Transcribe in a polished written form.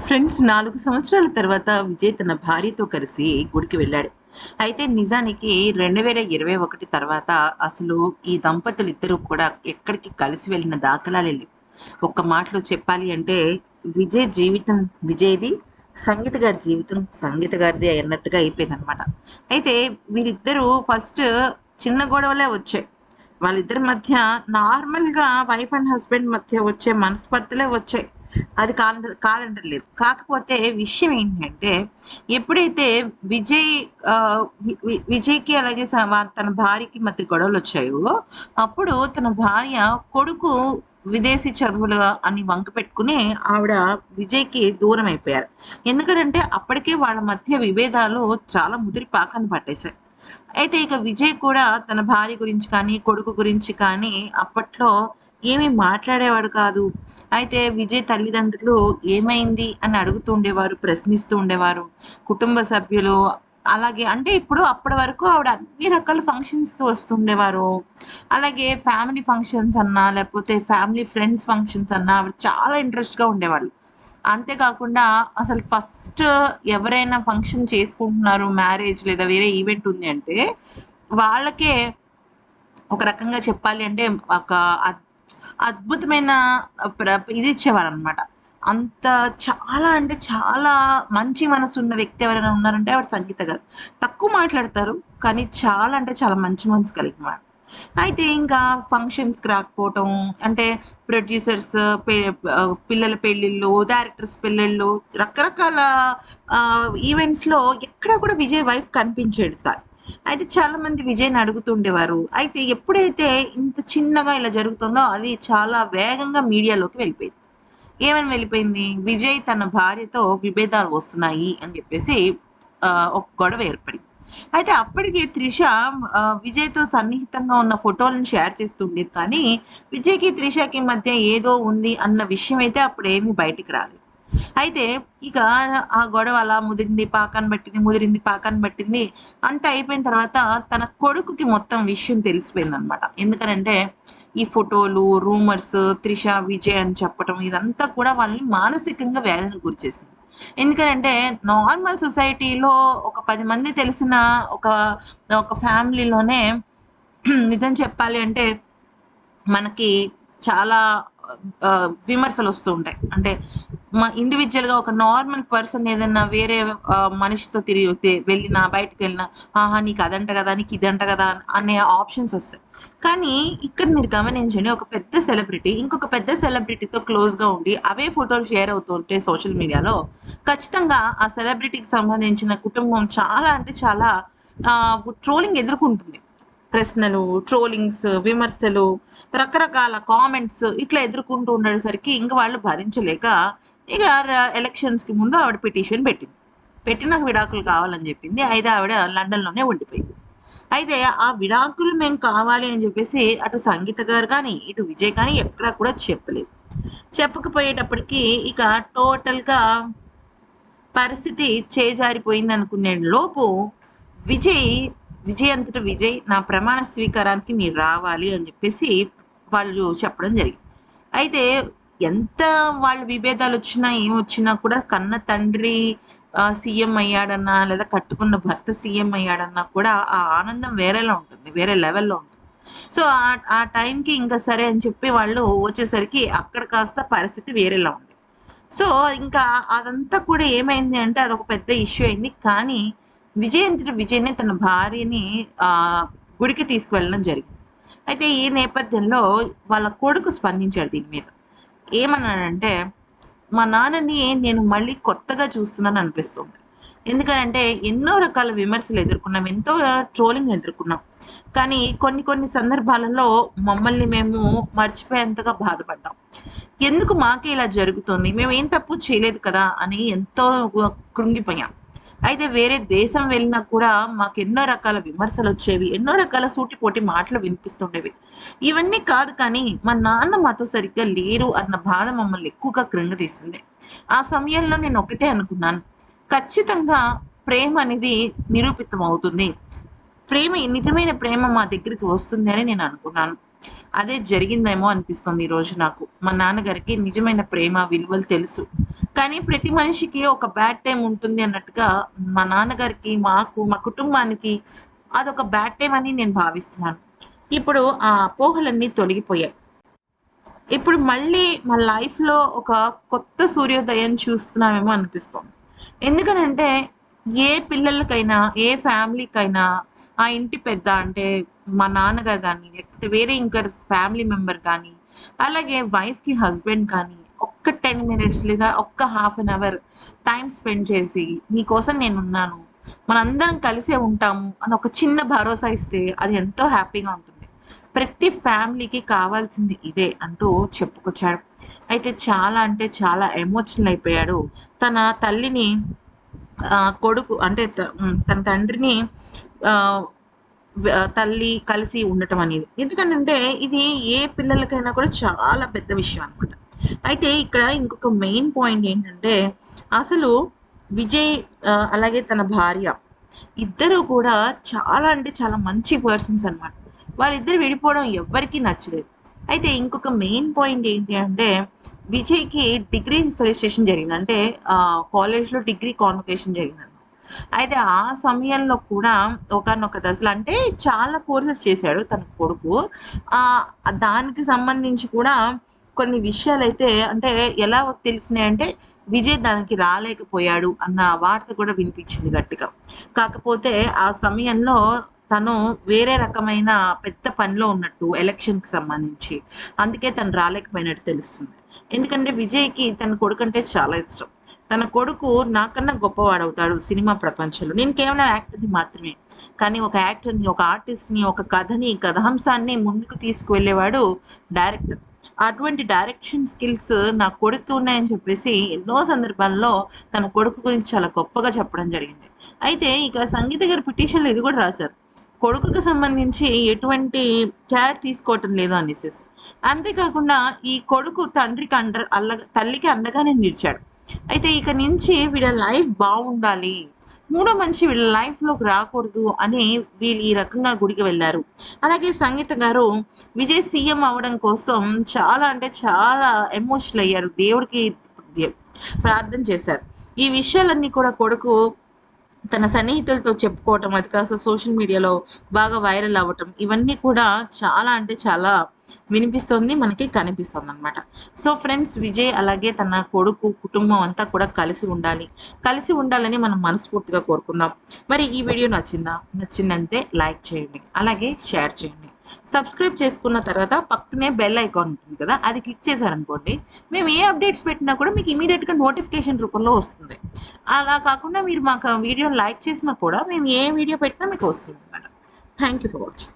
Friends 4 సంవత్సరాల తర్వాత విజయ్ తన భార్యతో కలిసి గుడికి వెళ్ళాడు. అయితే నిజానికి 2021 తర్వాత అసలు ఈ దంపతులిద్దరూ కూడా ఎక్కడికి కలిసి వెళ్ళిన దాఖలాలే లేవు. ఒక్క మాటలో చెప్పాలి అంటే విజయ్ జీవితం విజయ్‌ది, సంగీత గారి జీవితం సంగీత గారిది అన్నట్టుగా అయిపోయిందనమాట. అయితే వీరిద్దరూ ఫస్ట్ చిన్న గొడవలే వచ్చాయి. వాళ్ళిద్దరి మధ్య నార్మల్‌గా వైఫ్ అండ్ హస్బెండ్ మధ్య వచ్చే మనస్పర్ధలే వచ్చాయి. అది కాదంటలేదు. కాకపోతే విషయం ఏంటంటే, ఎప్పుడైతే విజయ్ విజయ్‌కి అలాగే తన భార్యకి మధ్య గొడవలొచ్చాయో, అప్పుడు తన భార్య కొడుకు విదేశీ చదువులు అని వంక పెట్టుకొని ఆవిడ విజయ్‌కి దూరమైపోయారు. ఎందుకనంటే అప్పటికే వాళ్ళ మధ్య విభేదాలు చాలా ముదిరి పాకాన పట్టేసాయి. అయితే ఇక విజయ్ కూడా తన భార్య గురించి కానీ, కొడుకు గురించి కానీ అప్పట్లో ఏమీ మాట్లాడేవాడు కాదు. అయితే విజయ్ తల్లిదండ్రులు ఏమైంది అని అడుగుతూ ఉండేవారు, ప్రశ్నిస్తూ ఉండేవారు. కుటుంబ సభ్యులు అలాగే అంటే ఇప్పుడు అప్పటి వరకు ఆవిడ అన్ని రకాల ఫంక్షన్స్‌కి వస్తుండేవారు. అలాగే ఫ్యామిలీ ఫంక్షన్స్ అన్నా, లేకపోతే ఫ్యామిలీ ఫ్రెండ్స్ ఫంక్షన్స్ అన్నా ఆవిడ చాలా ఇంట్రెస్ట్‌గా ఉండేవాళ్ళు. అంతే కాకుండా అసలు ఫస్ట్ ఎవరైనా ఫంక్షన్ చేసుకుంటున్నారు మ్యారేజ్ లేదా వేరే ఈవెంట్ ఉంది అంటే, వాళ్ళకే ఒక రకంగా చెప్పాలి అంటే ఒక అద్భుతమైన ఇది ఇచ్చేవారనమాట. అంత చాలా అంటే చాలా మంచి మనసున్న వ్యక్తి ఎవరైనా ఉన్నారంటే ఆవిడ సంగీత గారు. తక్కువ మాట్లాడతారు. కానీ చాలా అంటే చాలా మంచి మనసు కలిగిన వారు. అయితే ఇంకా ఫంక్షన్స్‌కి రాకపోవటం, అంటే ప్రొడ్యూసర్స్ పిల్లల పెళ్ళిళ్ళు, డైరెక్టర్స్ పెళ్ళిళ్ళు, రకరకాల ఈవెంట్స్‌లో ఎక్కడ కూడా విజయ్ వైఫ్ కనిపించేది కాదు. అయితే చాలామంది విజయ్‌ని అడుగుతుండేవారు. అయితే ఎప్పుడైతే ఇంత చిన్నగా ఇలా జరుగుతుందో అది చాలా వేగంగా మీడియాలోకి వెళ్ళిపోయింది. ఏమని వెళ్ళిపోయింది? విజయ్ తన భార్యతో విభేదాలు వస్తున్నాయి అని చెప్పేసి ఒక గొడవ ఏర్పడింది. అయితే అప్పటికి త్రిష విజయ్‌తో సన్నిహితంగా ఉన్న ఫోటోలను షేర్ చేస్తూ ఉండేది. కానీ విజయ్‌కి, త్రిషకి మధ్య ఏదో ఉంది అన్న విషయం అయితే అప్పుడేమీ బయటికి రాలేదు. అయితే ఇక ఆ గొడవ అలా ముదిరింది, పాకాన పట్టింది, ముదిరింది, పాకాన పట్టింది. అంతా అయిపోయిన తర్వాత తన కొడుకుకి మొత్తం విషయం తెలిసిపోయిందనమాట. ఎందుకనంటే ఈ ఫోటోలు, రూమర్స్, త్రిష, విజయ్ అని చెప్పటం ఇదంతా కూడా వాళ్ళని మానసికంగా వేదనకు గురిచేసింది. ఎందుకనంటే నార్మల్ సొసైటీలో ఒక 10 మంది తెలిసిన ఒక ఒక ఫ్యామిలీలోనే నిజం చెప్పాలి అంటే మనకి చాలా విమర్శలొస్తూ ఉంటాయి. అంటే ఇండివిడ్యువల్‌గా ఒక నార్మల్ పర్సన్ ఏదన్నా వేరే మనిషితో వెళ్ళినా, బయటికెళ్ళినా, ఆహా! నీకు అదంట గదా! నీకు ఇదంట గదా! అనే ఆప్షన్స్ ఒస్తాయి. కానీ ఇక్కడ మీరు గమనించండి, ఒక పెద్ద సెలబ్రిటీ ఇంకొక పెద్ద సెలబ్రిటీతో క్లోజ్‌గా ఉండి అవే ఫోటోలు షేర్ అవుతూ ఉంటే సోషల్ మీడియాలో ఖచ్చితంగా ఆ సెలబ్రిటీకి సంబంధించిన కుటుంబం చాలా అంటే చాలా ట్రోలింగ్ ఎదుర్కొంటుంది. ప్రశ్నలు, ట్రోలింగ్స్, విమర్శలు, రకరకాల కామెంట్స్ ఇట్లా ఎదుర్కొంటూ ఉండేసరికి ఇంక వాళ్ళు భరించలేక ఇక ఎలక్షన్స్‌కి ముందు ఆవిడ పిటిషన్ పెట్టింది. పెట్టి నాకు విడాకులు కావాలని చెప్పింది. అయితే ఆవిడ లండన్‌లోనే ఉండిపోయింది. అయితే ఆ విడాకులు మేము కావాలి అని చెప్పేసి అటు సంగీత గారు కానీ, ఇటు విజయ్ కానీ ఎక్కడా కూడా చెప్పలేదు. చెప్పకపోయేటప్పటికి ఇక టోటల్‌గా పరిస్థితి చేజారిపోయిందనుకునే లోపు విజయ్, విజయ్ అంతట విజయ్ నా ప్రమాణ స్వీకారానికి మీరు రావాలి అని చెప్పేసి వాళ్ళు చెప్పడం జరిగింది. అయితే ఎంత వాళ్ళు విభేదాలొచ్చినా, ఏమొచ్చినా కూడా కన్న తండ్రి సీఎం అయ్యాడన్నా, లేదా కట్టుకున్న భర్త సీఎం అయ్యాడన్నా కూడా ఆ ఆనందం వేరేలా ఉంటుంది. వేరే లెవెల్‌లో ఉంటుంది. సో, ఆ టైంకి ఇంక సరే అని చెప్పి వాళ్ళు వచ్చేసరికి అక్కడ కాస్త పరిస్థితి వేరేలా ఉంది. సో, ఇంకా అదంతా కూడా ఏమైంది అంటే అదొక పెద్ద ఇష్యూ అయింది. కానీ విజయ్ అంతట విజయ్‌నే తన భార్యని గుడికి తీసుకువెళ్ళడం జరిగింది. అయితే ఈ నేపథ్యంలో వాళ్ళ కొడుకు స్పందించాడు దీని మీద. ఏమన్నాడంటే, "మా నాన్నని నేను మళ్ళీ కొత్తగా చూస్తున్నాను అనిపిస్తుంది. ఎందుకనంటే ఎన్నో రకాల విమర్శలు ఎదుర్కొన్నాం. ఎంతో ట్రోలింగ్ ఎదుర్కొన్నాం. కానీ కొన్ని కొన్ని సందర్భాలలో మమ్మల్ని మేము మర్చిపోయేంతగా బాధపడ్డాం. ఎందుకు మాకే ఇలా జరుగుతుంది? మేమేం తప్పు చేయలేదు కదా!" అని ఎంతో కృంగిపోయాం. అయితే వేరే దేశం వెళ్ళినా కూడా మాకెన్నో రకాల విమర్శలొచ్చేవి. ఎన్నో రకాల సూటిపోటి మాటలు వినిపిస్తుండేవి. ఇవన్నీ కాదు కానీ, మా నాన్న మాతో సరిగ్గా లేరు అన్న బాధ మమ్మల్ని ఎక్కువగా కృంగతీసింది. ఆ సమయంలో నేనొకటే అనుకున్నాను. ఖచ్చితంగా ప్రేమనేది నిరూపితమవుతుంది. నిజమైన ప్రేమ మా దగ్గరికి వస్తుంది అని నేననుకున్నాను. అదే జరిగిందేమో అనిపిస్తుంది ఈరోజు నాకు. మా నాన్నగారికి నిజమైన ప్రేమ, విలువలు తెలుసు. కానీ ప్రతి మనిషికి ఒక బ్యాడ్ టైమ్ ఉంటుంది అన్నట్టుగా మా నాన్నగారికి, మాకు, మా కుటుంబానికి అదొక బ్యాడ్ టైమ్ అని నేను భావిస్తున్నాను. ఇప్పుడు ఆ అపోహలన్నీ తొలగిపోయాయి. ఇప్పుడు మళ్ళీ మా లైఫ్‌లో ఒక కొత్త సూర్యోదయం చూస్తున్నామేమో అనిపిస్తోంది. ఎందుకనంటే, ఏ పిల్లలకైనా, ఏ ఫ్యామిలీకైనా ఆ ఇంటి పెద్ద అంటే మా నాన్నగారు గాని, లేకపోతే వేరే ఇంకరు ఫ్యామిలీ మెంబర్ కానీ, అలాగే వైఫ్‌కి హస్బెండ్ కానీ, ఒక్క 10 మినిట్స్ లేదా ఒక్క half an hour time spend చేసి, "నీకోసం నేనున్నాను. మనందరం కలిసే ఉంటాము" అని ఒక చిన్న భరోసా ఇస్తే అది ఎంతో హ్యాపీగా ఉంటుంది. ప్రతి ఫ్యామిలీకి కావాల్సింది ఇదే అంటూ చెప్పుకొచ్చాడు. అయితే చాలా అంటే చాలా ఎమోషనల్ అయిపోయాడు. తన తల్లిని కొడుకు అంటే తన తండ్రిని ఆహ్, తల్లి కలిసి ఉండటం అనేది. ఎందుకనంటే ఇది ఏ పిల్లలకైనా కూడా చాలా పెద్ద విషయం అనమాట. అయితే ఇక్కడ ఇంకొక మెయిన్ పాయింట్ ఏంటంటే అసలు విజయ్ అలాగే తన భార్య ఇద్దరు కూడా చాలా అంటే చాలా మంచి పర్సన్స్ అనమాట. వాళ్ళిద్దరు విడిపోవడం ఎవ్వరికీ నచ్చలేదు. అయితే ఇంకొక మెయిన్ పాయింట్ ఏంటి అంటే విజయ్‌కి డిగ్రీ ఫెలిసిటేషన్ జరిగింది. అంటే కాలేజ్‌లో డిగ్రీ కాన్వొకేషన్ జరిగిందనమాట. అయితే ఆ సమయంలో కూడా ఒకానొక దశలో అంటే చాలా కోర్సెస్ చేశాడు తన కొడుకు. ఆహ్, దానికి సంబంధించి కూడా కొన్ని విషయాలైతే అంటే ఎలా తెలిసినాయంటే విజయ్ దానికి రాలేకపోయాడు అన్న వార్త కూడా వినిపించింది గట్టిగా. కాకపోతే ఆ సమయంలో తను వేరే రకమైన పెద్ద పనిలో ఉన్నట్టు ఎలక్షన్‌కి సంబంధించి. అందుకే తను రాలేకపోయినట్టు తెలుస్తుంది. ఎందుకంటే విజయ్‌కి తన కొడుకంటే చాలా ఇష్టం. తన కొడుకు నాకన్నా గొప్పవాడవుతాడు సినిమా ప్రపంచంలో. నేను కేవలం యాక్టర్‌ని మాత్రమే. కానీ ఒక యాక్టర్‌ని, ఒక ఆర్టిస్ట్‌ని, ఒక కథని, కథాంశాన్ని ముందుకు తీసుకువెళ్ళేవాడు డైరెక్టర్. అటువంటి డైరెక్షన్ స్కిల్స్ నా కొడుక్కి ఉన్నాయని చెప్పేసి ఎన్నో సందర్భాల్లో తన కొడుకు గురించి చాలా గొప్పగా చెప్పడం జరిగింది. అయితే ఇక సంగీత గారు పిటిషన్‌లో ఇది కూడా రాశారు. కొడుకుకి సంబంధించి ఎటువంటి కేర్ తీసుకోవటం లేదు అనేసేసి. అంతేకాకుండా ఈ కొడుకు తండ్రికి తల్లికి అండగానే నిలిచాడు. అయితే ఇక నుంచి వీళ్ళ లైఫ్ బావుండాలి. మూడో మనిషి వీళ్ళ లైఫ్‌లోకి రాకూడదు అని వీళ్ళు ఈ రకంగా గుడికి వెళ్లారు. అలాగే సంగీత గారు విజయ్ సీఎం అవ్వడం కోసం చాలా అంటే చాలా ఎమోషనల్ అయ్యారు. దేవుడికి దే ప్రార్థన చేశారు. ఈ విషయాలన్నీ కూడా కొడుకు తన సన్నిహితులతో చెప్పుకోవటం, అది కాస్త సోషల్ మీడియాలో బాగా వైరల్ అవ్వటం, ఇవన్నీ కూడా చాలా అంటే చాలా వినిపిస్తోంది. మనకి కనిపిస్తోందనమాట. సో ఫ్రెండ్స్ విజయ్ అలాగే తన కొడుకు, కుటుంబం అంతా కూడా కలిసి ఉండాలి. కలిసి ఉండాలని మనం మనస్ఫూర్తిగా కోరుకుందాం. మరి ఈ వీడియో నచ్చిందా? నచ్చిందంటే లైక్ చేయండి. అలాగే షేర్ చేయండి. సబ్స్క్రైబ్ చేసుకున్న తర్వాత పక్కనే బెల్ ఐకాన్ ఉంటుంది కదా! అది క్లిక్ చేశారనుకోండి, మేము ఏ అప్డేట్స్ పెట్టినా కూడా మీకు ఇమ్మీడియేట్‌గా నోటిఫికేషన్ రూపంలో వస్తుంది. అలా కాకుండా మీరు మాకు వీడియోని లైక్ చేసినా కూడా మేము ఏ వీడియో పెట్టినా మీకు వస్తుందన్నమాట. Thank you for watching.